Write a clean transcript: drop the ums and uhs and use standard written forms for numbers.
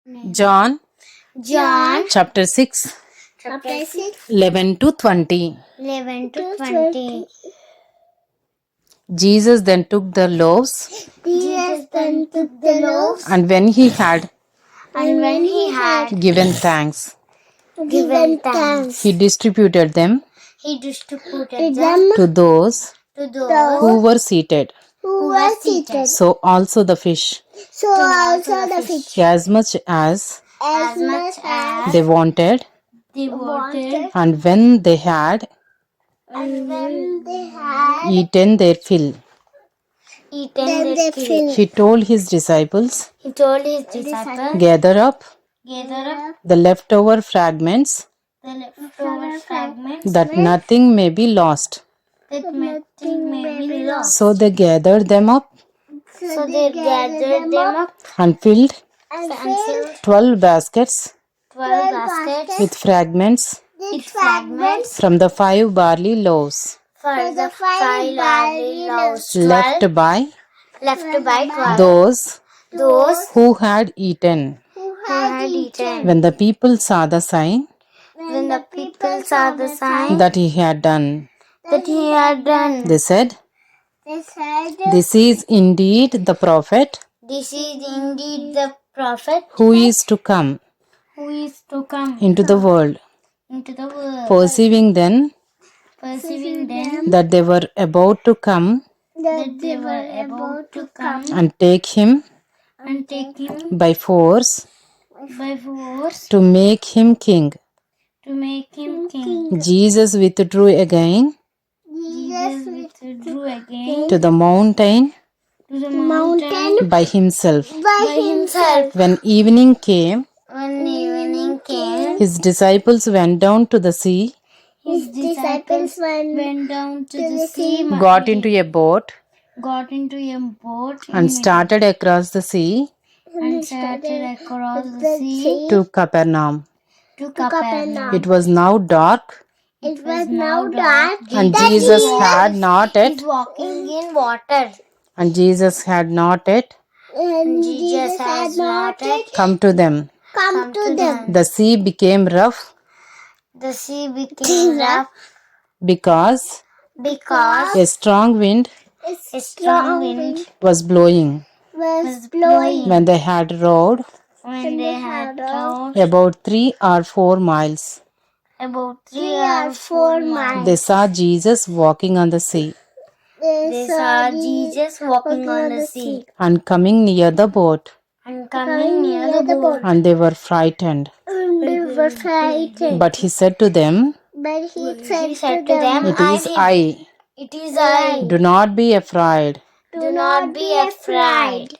John chapter 6, chapter 6, 11 to 20. 11 to 20. Jesus then took the loaves, Jesus then took the loaves, and when he had given thanks, given thanks, he distributed them he distributed them to those to those who were seated. who were seated. So also the fish, So also the fish, as much as as much as they wanted, they wanted, and when they had and when they had eaten their fill, eaten their fill, he told his disciples, he told his disciples, gather up gather up the leftover fragments, the leftover fragments, that nothing may be lost. that nothing may be lost. So they gathered them up So they gathered them up and filled and filled 12 baskets 12 baskets with fragments with fragments from the 5 barley loaves for the 5 barley loaves, left by left by 12. those who had eaten. Who had eaten. When the people saw the sign When the people saw the sign that he had done, that he had done, they said, they said, "This is indeed the prophet this is indeed the prophet who is to come who is to come into the world." into the world. Perceiving then Perceiving them that they were about to come that they were about to come and take him and take him by force by force to make him king, to make him king, Jesus withdrew again Jesus withdrew again to the mountain to the mountain by himself. by himself. When evening came, When evening came, his disciples went down to the sea, his disciples went down to the sea, got into a boat, got into a boat and started across the sea and started across the sea to Capernaum. to Capernaum. It was now dark, It was now dark, and Jesus had not is yet, walking in water, and Jesus had not yet and Jesus has not yet come to them. come to them. The sea became rough The sea became rough because because a strong wind a strong wind was blowing. was blowing. When they had rowed When they had rowed about 3 or 4 miles, about 3 or 4 miles, they saw Jesus walking on the sea they saw Jesus walking on the sea and coming near the boat, and coming near the boat. and they were frightened. They were frightened. But he said to them, But he said to them, "It is I. It is I. Do not be afraid." Do not be afraid.